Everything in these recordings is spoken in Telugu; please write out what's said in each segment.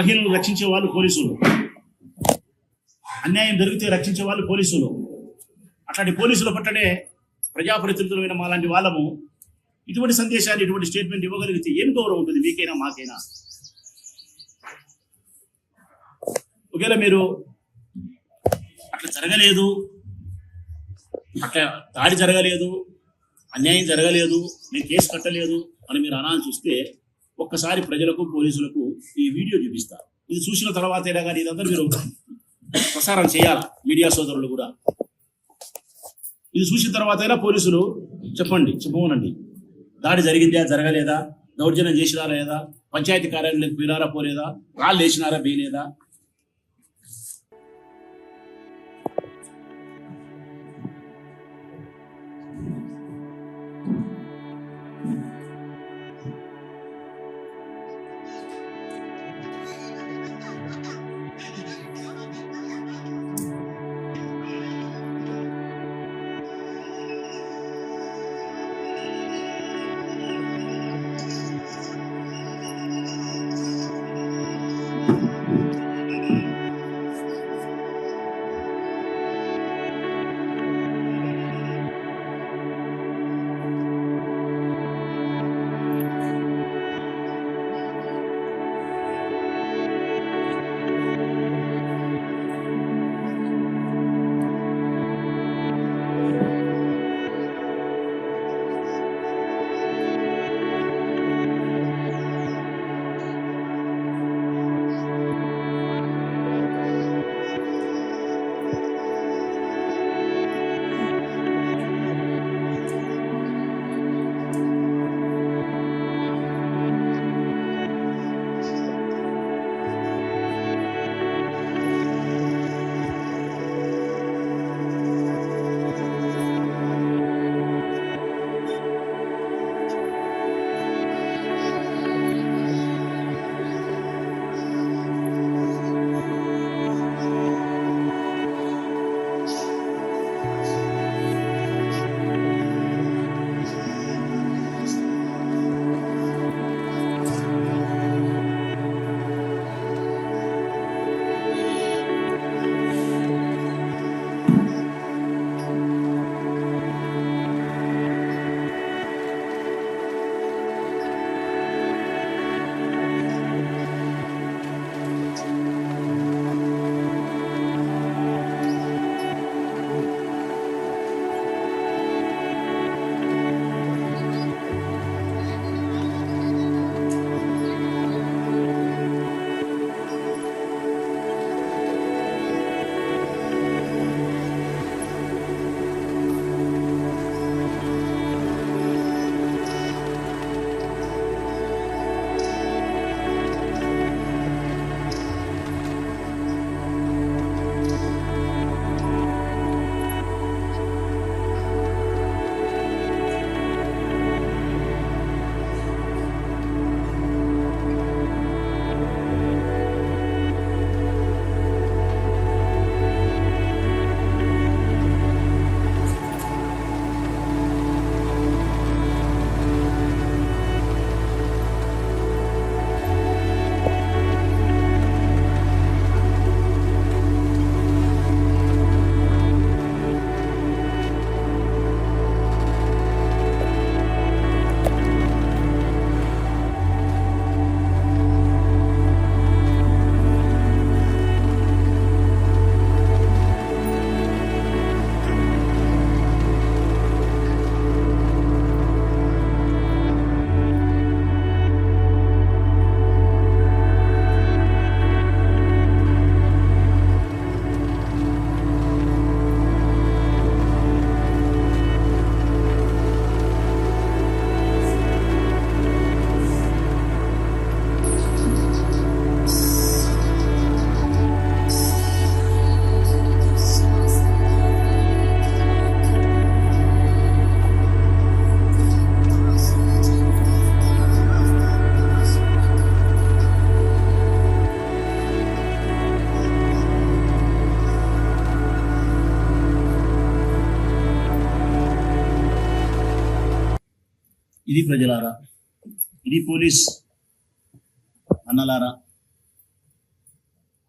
బలహీనలు రక్షించే వాళ్ళు పోలీసులు, అన్యాయం జరిగితే రక్షించే వాళ్ళు పోలీసులు. అట్లాంటి పోలీసుల పట్లనే ప్రజాప్రతినిధులైన మాలాంటి వాళ్ళము ఇటువంటి సందేశాన్ని, ఇటువంటి స్టేట్మెంట్ ఇవ్వగలిగితే ఏం గౌరవం ఉంటుంది మీకైనా మాకైనా? ఒకవేళ మీరు అట్లా జరగలేదు, అట్లా దాడి జరగలేదు, అన్యాయం జరగలేదు, నేను కేసు కట్టలేదు అని మీరు అనాల్సి వస్తే ఒక్కసారి ప్రజలకు, పోలీసులకు ఈ వీడియో చూపిస్తారు. ఇది చూసిన తర్వాత అయినా కానీ ఇదంతా మీరు ప్రసారం చేయాలి, మీడియా సోదరులు కూడా. ఇది చూసిన తర్వాత అయినా పోలీసులు చెప్పమనండి, దాడి జరిగిందా, జరగలేదా, దౌర్జన్యం చేసినారా లేదా, పంచాయతీ కార్యాలయానికి పోయినారా పోలేదా, రాళ్ళు వేసినారా వేయలేదా. ఇది ప్రజలారా, ఇది పోలీస్ అన్నలారా,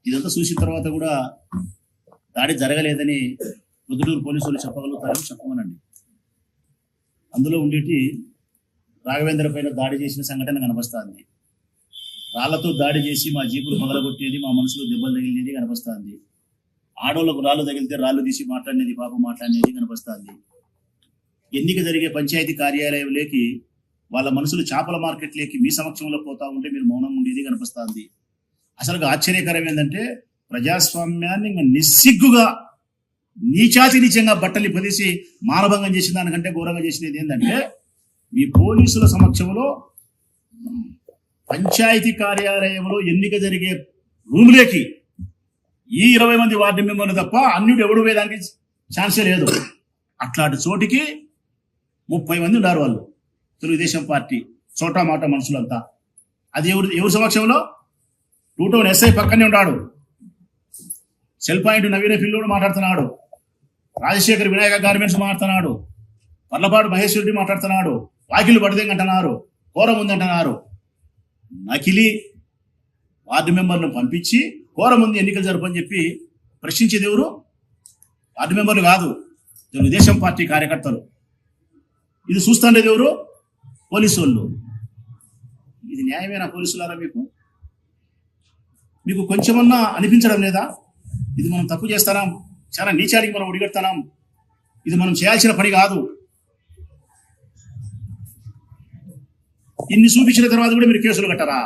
ఇదంతా చూసిన తర్వాత కూడా దాడి జరగలేదని ప్రొద్దుటూరు పోలీసులు చెప్పగలుగుతారని చెప్పమనండి. అందులో ఉండేటి రాఘవేంద్ర పైన దాడి చేసిన సంఘటన కనిపిస్తుంది. రాళ్లతో దాడి చేసి మా జీపులు పగలగొట్టేది, మా మనసులో దెబ్బలు తగిలినది కనిపిస్తుంది. ఆడోళ్లకు రాళ్ళు తగిలితే రాళ్ళు తీసి మాట్లాడినది, పాపం మాట్లాడినది కనిపిస్తుంది. ఎన్నిక జరిగే పంచాయతీ కార్యాలయంలోకి వాళ్ళ మనసులు చేపల మార్కెట్లోకి మీ సమక్షంలో పోతా ఉంటే మీరు మౌనంగా ఉండేది కనిపిస్తుంది. అసలు ఆశ్చర్యకరం ఏంటంటే ప్రజాస్వామ్యాన్ని నిస్సిగ్గుగా నీచాతి నీచంగా బట్టలు పదేసి మానభంగం చేసిన దానికంటే ఘోరంగా చేసినది ఏంటంటే మీ పోలీసుల సమక్షంలో పంచాయతీ కార్యాలయంలో ఎన్నిక జరిగే రూములేకి ఈ 20 మంది వార్డు మెంబర్లు తప్ప అన్యుడు ఎవడు వేయడానికి ఛాన్సే లేదు. అట్లాంటి చోటికి 30 మంది ఉన్నారు వాళ్ళు, తెలుగుదేశం పార్టీ చోటా మాట మనుషులంతా. అది ఎవరి సమక్షంలో? 2 టౌన్ ఎస్ఐ పక్కనే ఉన్నాడు, సెల్ పాయింట్ నవీన పిల్లోడు మాట్లాడుతున్నాడు, రాజశేఖర్ వినాయక గార్మెంట్స్ మాట్లాడుతున్నాడు, పర్లపాడు మహేష్ రెడ్డి మాట్లాడుతున్నాడు, వాకిలు పడిదేంగ అంటున్నారు, కోరం ఉందంటున్నారు. నకిలీ వార్డు మెంబర్లను పంపించి కోరం ఉంది ఎన్నికలు జరపని చెప్పి ప్రశ్నించేది ఎవరు? వార్డు మెంబర్లు కాదు, తెలుగుదేశం పార్టీ కార్యకర్తలు. ఇది చూస్తుండేది ఎవరు? పోలీసు వాళ్ళు. ఇది న్యాయమేనా పోలీసులారా? మీకు కొంచెమన్నా అనిపించడం లేదా? ఇది మనం తప్పు చేస్తున్నాం, చాలా నీచానికి మనం ఒడిగడుతున్నాం, ఇది మనం చేయాల్సిన పని కాదు. ఇన్ని చూపించిన తర్వాత కూడా మీరు కేసులు కట్టరా?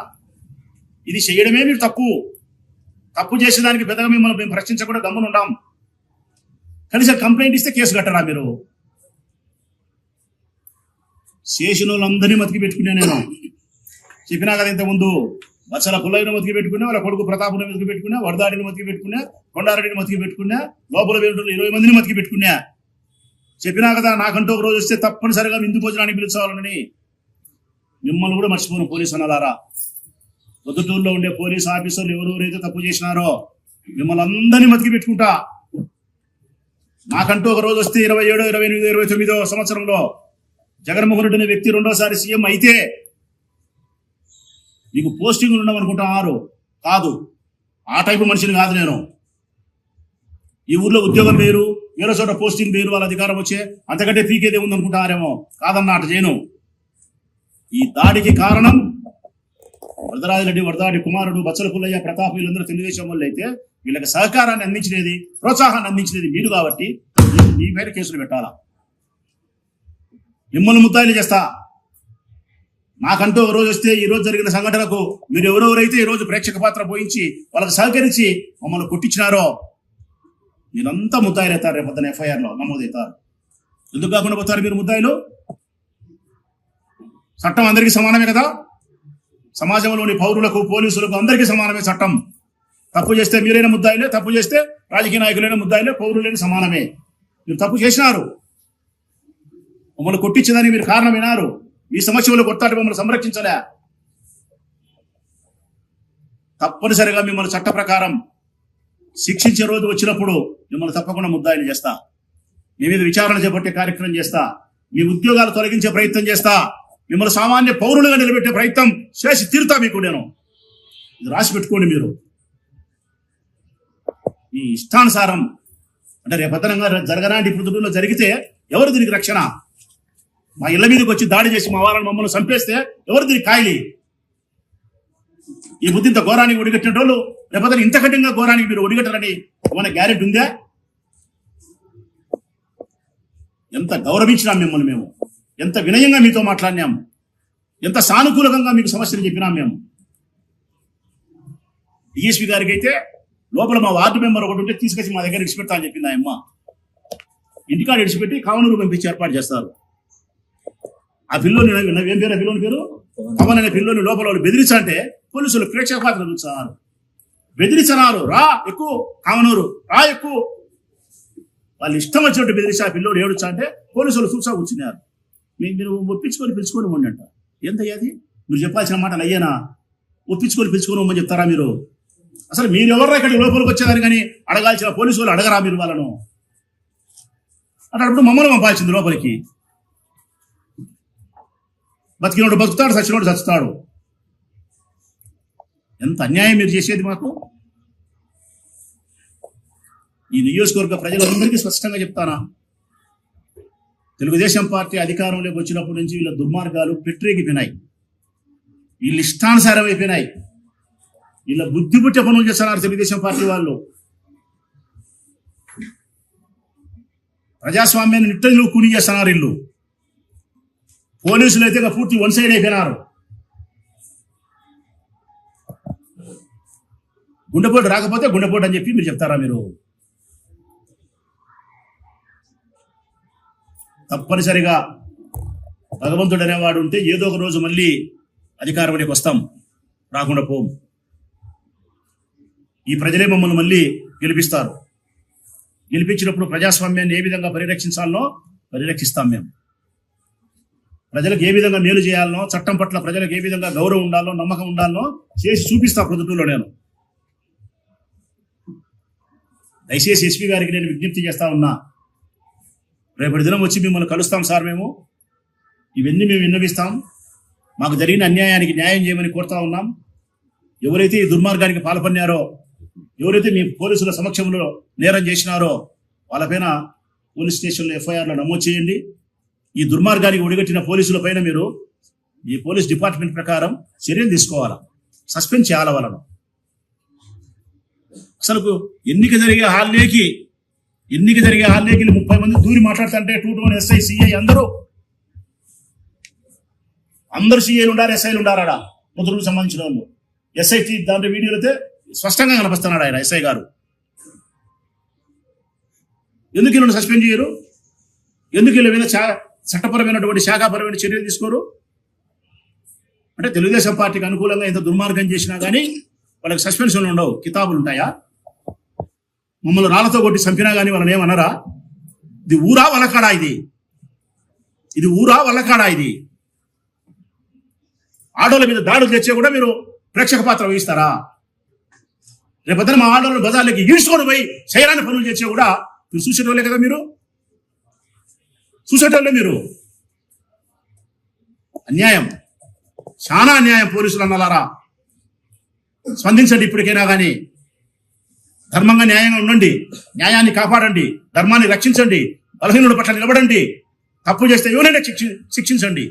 ఇది చేయడమే మీరు తప్పు చేసేదానికి పెద్దగా మేము ప్రశ్నించకుండా గమ్మున ఉండాం. కనీసం కంప్లైంట్ ఇస్తే కేసు కట్టరా మీరు? చేసిన వాళ్ళందరినీ మతికి పెట్టుకున్నా. నేను చెప్పినా కదా ఇంతకుముందు, బచ్చల పుల్లయ్యను మతికి పెట్టుకున్నా, వాళ్ళ కొడుకు ప్రతాపుని మతికి పెట్టుకున్నా, వరదాడిని మతికి పెట్టుకున్నా, కొండారెడ్డిని మతికి పెట్టుకున్నా, లోపల 20 మందిని మతికి పెట్టుకున్నా. చెప్పినా కదా నాకంటూ ఒక రోజు వస్తే తప్పనిసరిగా విందు భోజనానికి పిలుచుకోవాలని. మిమ్మల్ని కూడా మర్చిపోను పోలీసు అనాలారా. పొద్దుటూరులో ఉండే పోలీసు ఆఫీసర్లు ఎవరెవరైతే తప్పు చేసినారో మిమ్మల్ని అందరినీ మతికి పెట్టుకుంటా. నాకంటూ ఒక రోజు వస్తే 27, 28, 29 సంవత్సరంలో జగన్మోహన్ రెడ్డి అనే వ్యక్తి 2వ సీఎం అయితే మీకు పోస్టింగ్ ఉండమనుకుంటున్నారు. కాదు, ఆ టైపు మనిషిని కాదు నేను. ఈ ఊర్లో ఉద్యోగం వేరు, వేరే చోట పోస్టింగ్ వేరు, వాళ్ళ అధికారం వచ్చే అంతకంటే పీకేదే ఉందనుకుంటున్నారేమో. కాదన్న, అటు చేయను. ఈ దాడికి కారణం వరదరాజిరెడ్డి, వరదాడి కుమారుడు, బచ్చల పుల్లయ్య, ప్రతాప్ వీళ్ళందరూ తెలుగుదేశం వాళ్ళు అయితే వీళ్ళకి సహకారాన్ని అందించినది, ప్రోత్సాహాన్ని అందించినది మీరు కాబట్టి మీ పైన కేసులు పెట్టాలా? మిమ్మల్ని ముద్దాయిలు చేస్తా. నాకంటూ ఒక రోజు వస్తే ఈ రోజు జరిగిన సంఘటనకు మీరు ఎవరెవరైతే ఈ రోజు ప్రేక్షక పాత్ర పోయించి వాళ్ళకి సహకరించి మమ్మల్ని కొట్టించినారో మీరంతా ముద్దాయిలు అవుతారు. రేపొద్దున FIR లో నమోదవుతారు. ఎందుకు కాకుండా పోతారు మీరు ముద్దాయిలు? చట్టం అందరికీ సమానమే కదా. సమాజంలోని పౌరులకు, పోలీసులకు అందరికీ సమానమే చట్టం. తప్పు చేస్తే మీరైనా ముద్దాయిలే, తప్పు చేస్తే రాజకీయ నాయకులైన ముద్దాయిలే, పౌరులైన సమానమే. మీరు తప్పు చేసినారు, మమ్మల్ని కొట్టించదని మీరు కారణం వినారు. మీ సమస్యలు కొట్టాలి, మమ్మల్ని సంరక్షించలే. తప్పనిసరిగా మిమ్మల్ని చట్ట ప్రకారం శిక్షించే రోజు వచ్చినప్పుడు మిమ్మల్ని తప్పకుండా ముద్దాయిలు చేస్తా. మీ మీద విచారణ చేపట్టే కార్యక్రమం చేస్తా. మీ ఉద్యోగాలు తొలగించే ప్రయత్నం చేస్తా. మిమ్మల్ని సామాన్య పౌరులుగా నిలబెట్టే ప్రయత్నం చేసి తీరుతా. మీకు నేను ఇది రాసి పెట్టుకోండి. మీరు ఈ ఇష్టానుసారం అంటే రేపొద్దునంగా జరగనాంటి ప్రొద్దుటూరులో జరిగితే ఎవరు దీనికి రక్షణ? మా ఇళ్ల మీదకి వచ్చి దాడి చేసి మా వాళ్ళని మమ్మల్ని చంపేస్తే ఎవరు దీనికి కాయలి? ఈ బుద్ధి ఇంత ఘోరానికి ఒడిగట్టిన వాళ్ళు రేపొద్దున ఇంత కఠినంగా ఘోరానికి మీరు ఒడిగట్టరని ఏమైనా గ్యారెంటీ ఉందా? ఎంత గౌరవించినాం మిమ్మల్ని మేము, ఎంత వినయంగా మీతో మాట్లాడినాం, ఎంత సానుకూలంగా మీకు సమస్యలు చెప్పినాం మేము. డిఎస్పీ గారికి అయితే లోపల మా వార్డు మెంబర్ ఒకటి ఉంటే తీసుకొచ్చి మా దగ్గర ఇడిచిపెడతా అని చెప్పింది ఆయమ్మ. ఇంటికాడ ఇడిచిపెట్టి కావనూరు పంపించి ఏర్పాటు చేస్తారు. ఆ పిల్లోని ఏం పేరు? ఆ పిల్లోని పేరు పవన్ అనే పిల్లోని లోపల వాళ్ళు బెదిరించంటే పోలీసులు ప్రేక్షక పాత్ర చూస్తున్నారు. బెదిరించన్నారు, రా ఎక్కువ కావనూరు, రా ఎక్కువ. వాళ్ళు ఇష్టం వచ్చినట్టు బెదిరించి ఆ పిల్లోడు ఏడుచా అంటే పోలీసులు చూసా కూర్చున్నారు. మీరు ఒప్పించుకొని పిలుచుకొని ఇవ్వండి అంట. ఎంతయ్యాది? మీరు చెప్పాల్సిన మాటలు అయ్యానా? ఒప్పించుకొని పిలుచుకొని ఇవ్వమని చెప్తారా మీరు? అసలు మీరు ఎవరు ఇక్కడికి లోపలికి వచ్చేదాన్ని కానీ అడగాల్సిన పోలీసు వాళ్ళు అడగరా మీరు వాళ్ళను? అప్పుడు మమ్మల్ని పంపాల్సింది లోపలికి. బతికినోడు బతుకుతాడు, చచ్చినోడు చచ్చుతాడు. ఎంత అన్యాయం మీరు చేసేది మాకు. ఈ నియోజకవర్గ ప్రజలందరికీ స్పష్టంగా చెప్తానా, తెలుగుదేశం పార్టీ అధికారంలోకి వచ్చినప్పటి నుంచి వీళ్ళ దుర్మార్గాలు పెట్టరేగిపోయినాయి, వీళ్ళు ఇష్టానుసారం అయిపోయినాయి, వీళ్ళ బుద్ధి పుట్టే పనులు చేస్తున్నారు తెలుగుదేశం పార్టీ వాళ్ళు. ప్రజాస్వామ్యాన్ని నిట్టలు కూని చేస్తున్నారు వీళ్ళు. పోలీసులు అయితే పూర్తి వన్ సైడ్ అయిపోయినారు. గుండెపోటు రాకపోతే గుండెపోటు అని చెప్పి మీరు చెప్తారా? మీరు తప్పనిసరిగా భగవంతుడు అనేవాడు ఉంటే ఏదో ఒక రోజు మళ్ళీ అధికారంలోకి వస్తాం, రాకుండా పోం. ఈ ప్రజలే మమ్మల్ని మళ్ళీ గెలిపిస్తారు. గెలిపించినప్పుడు ప్రజాస్వామ్యాన్ని ఏ విధంగా పరిరక్షించాలనో పరిరక్షిస్తాం మేము. ప్రజలకు ఏ విధంగా మేలు చేయాలనో, చట్టం పట్ల ప్రజలకు ఏ విధంగా గౌరవం ఉండాలనో, నమ్మకం ఉండాలనో చేసి చూపిస్తా ప్రొద్దుటూరులో నేను. దయచేసి ఎస్పీ గారికి నేను విజ్ఞప్తి చేస్తా ఉన్నా, రేపటి దినం వచ్చి మిమ్మల్ని కలుస్తాం సార్, మేము ఇవన్నీ మేము విన్నవిస్తాం, మాకు జరిగిన అన్యాయానికి న్యాయం చేయమని కోరుతా ఉన్నాం. ఎవరైతే ఈ దుర్మార్గానికి పాల్పడినారో, ఎవరైతే మీ పోలీసుల సమక్షంలో నేరం చేసినారో వాళ్ళపైన పోలీస్ స్టేషన్లో ఎఫ్ఐఆర్లో నమోదు చేయండి. ఈ దుర్మార్గానికి ఒడిగట్టిన పోలీసుల పైన మీరు ఈ పోలీస్ డిపార్ట్మెంట్ ప్రకారం చర్యలు తీసుకోవాలా, సస్పెండ్ చేయాల వాళ్ళను. అసలు ఎన్నిక జరిగే హాల్లోకి 30 మంది దూరి మాట్లాడుతుంటే 221 ఎస్ఐ సిఐ అందరూ సిఐలు ఉండారు, ఎస్ఐలు ఉండారా ముద్రకు సంబంధించిన వాళ్ళు. ఎస్ఐ దాంట్లో వీడియోలు అయితే స్పష్టంగా కనిపిస్తున్నాడు ఆయన ఎస్ఐ గారు. ఎందుకు వీళ్ళని సస్పెండ్ చేయరు? ఎందుకు వీళ్ళ మీద చట్టపరమైనటువంటి శాఖాపరమైన చర్యలు తీసుకోరు? అంటే తెలుగుదేశం పార్టీకి అనుకూలంగా ఎంత దుర్మార్గం చేసినా కానీ వాళ్ళకి సస్పెన్షన్లు ఉండవు, కితాబులు ఉంటాయా? మమ్మల్ని రాళ్లతో కొట్టి చంపినా కానీ వాళ్ళని ఏమన్నారా? ఇది ఊరా వల్లకాడా? ఇది ఊరా వల్లకాడా? ఇది ఆడోళ్ళ మీద దాడులు తెచ్చే కూడా మీరు ప్రేక్షక పాత్ర వహిస్తారా? రేపొద్దున మా ఆడోళ్ళని బజార్లకి ఈడ్చుకొని పోయి శైలాన్ని పనులు చేసే కూడా మీరు చూసేటోళ్ళే కదా, మీరు చూసేటోళ్ళే. మీరు అన్యాయం, చాలా అన్యాయం. పోలీసులు అన్నలారా స్పందించండి ఇప్పటికైనా కానీ. ధర్మంగా న్యాయంగా ఉండండి, న్యాయాన్ని కాపాడండి, ధర్మాన్ని రక్షించండి, బలహీనుల పట్ల నిలబడండి. తప్పు చేస్తే ఎవరైనా శిక్షించండి.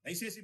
దయచేసి